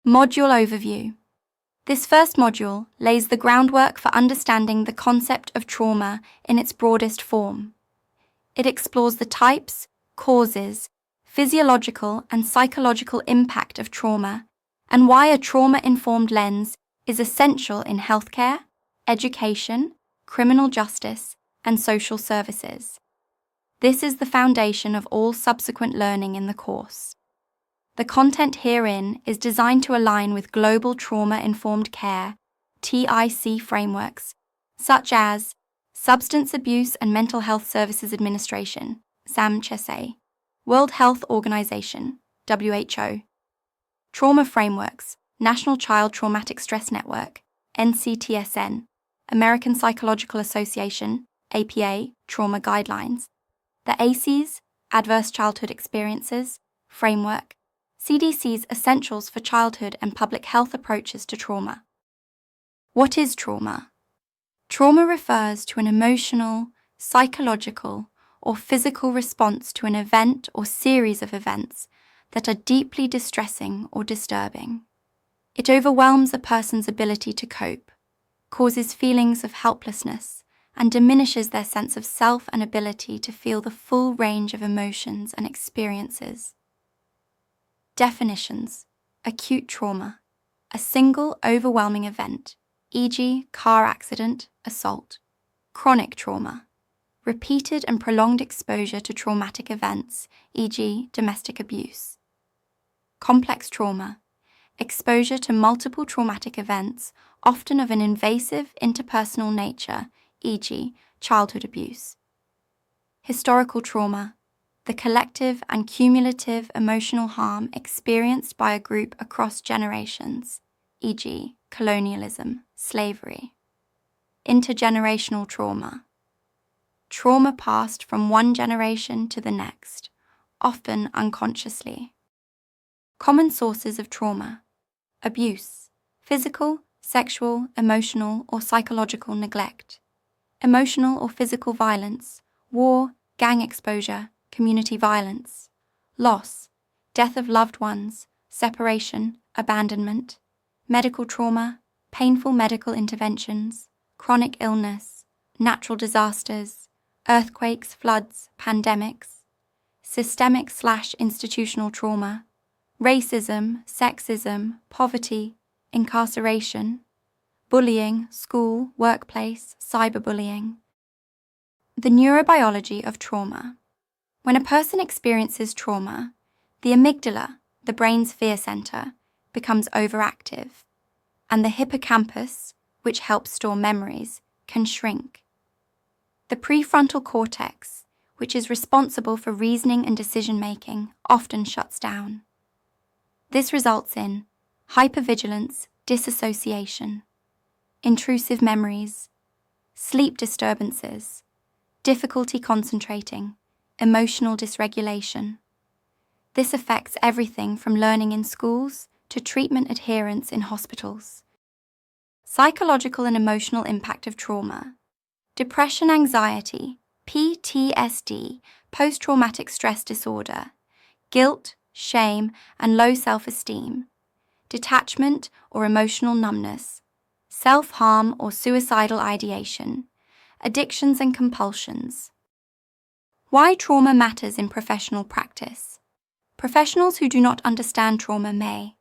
Module Overview. This first module lays the groundwork for understanding the concept of trauma in its broadest form. It explores the types, causes, physiological and psychological impact of trauma and why a trauma-informed lens is essential in healthcare, education, criminal justice, and social services. This is the foundation of all subsequent learning in the course. The content herein is designed to align with global trauma-informed care (TIC) frameworks, such as Substance Abuse and Mental Health Services Administration (SAMHSA), World Health Organization (WHO), trauma frameworks, National Child Traumatic Stress Network (NCTSN), American Psychological Association (APA) trauma guidelines, the ACEs Adverse Childhood Experiences framework, CDC's Essentials for Childhood and Public Health Approaches to Trauma. What is trauma? Trauma refers to an emotional, psychological, or physical response to an event or series of events that are deeply distressing or disturbing. It overwhelms a person's ability to cope, causes feelings of helplessness, and diminishes their sense of self and ability to feel the full range of emotions and experiences. Definitions: acute trauma, a single overwhelming event, e.g., car accident, assault. Chronic trauma, repeated and prolonged exposure to traumatic events, e.g., domestic abuse. Complex trauma, exposure to multiple traumatic events, often of an invasive interpersonal nature, e.g., childhood abuse. Historical trauma, the collective and cumulative emotional harm experienced by a group across generations, e.g., colonialism, slavery. Intergenerational trauma, trauma passed from one generation to the next, often unconsciously. Common sources of trauma: abuse, physical, sexual, emotional, or psychological neglect, emotional or physical violence, war, gang exposure, community violence, loss, death of loved ones, separation, abandonment, medical trauma, painful medical interventions, chronic illness, natural disasters, earthquakes, floods, pandemics, systemic/institutional trauma, racism, sexism, poverty, incarceration, bullying, school, workplace, cyberbullying. The neurobiology of trauma. When a person experiences trauma, the amygdala, the brain's fear center, becomes overactive, and the hippocampus, which helps store memories, can shrink. The prefrontal cortex, which is responsible for reasoning and decision-making, often shuts down. This results in hypervigilance, disassociation, intrusive memories, sleep disturbances, difficulty concentrating, emotional dysregulation. This affects everything from learning in schools to treatment adherence in hospitals. Psychological and emotional impact of trauma. Depression, anxiety, PTSD, post-traumatic stress disorder, guilt, shame, and low self-esteem, detachment or emotional numbness, self-harm or suicidal ideation, addictions and compulsions. Why trauma matters in professional practice. Professionals who do not understand trauma may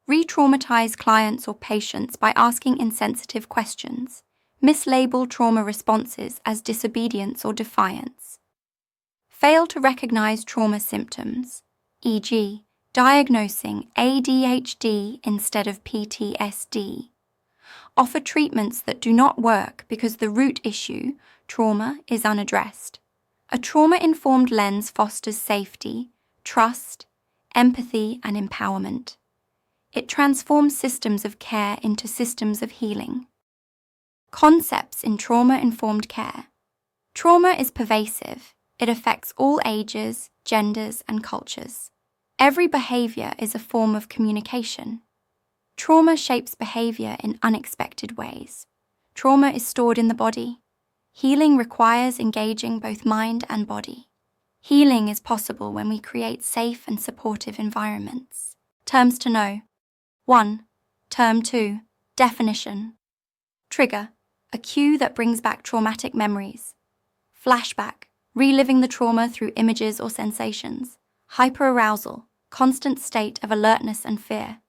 re-traumatize clients or patients by asking insensitive questions, mislabel trauma responses as disobedience or defiance, fail to recognize trauma symptoms, e.g., diagnosing ADHD instead of PTSD, offer treatments that do not work because the root issue, trauma, is unaddressed. A trauma-informed lens fosters safety, trust, empathy, and empowerment. It transforms systems of care into systems of healing. Concepts in trauma-informed care. Trauma is pervasive. It affects all ages, genders, and cultures. Every behavior is a form of communication. Trauma shapes behavior in unexpected ways. Trauma is stored in the body. Healing requires engaging both mind and body. Healing is possible when we create safe and supportive environments. Terms to know: 1. Term 2. Definition. Trigger. A cue that brings back traumatic memories. Flashback. Reliving the trauma through images or sensations. Hyperarousal. Constant state of alertness and fear.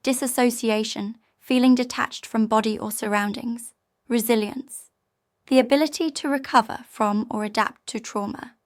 Disassociation. Feeling detached from body or surroundings. Resilience. The ability to recover from or adapt to trauma.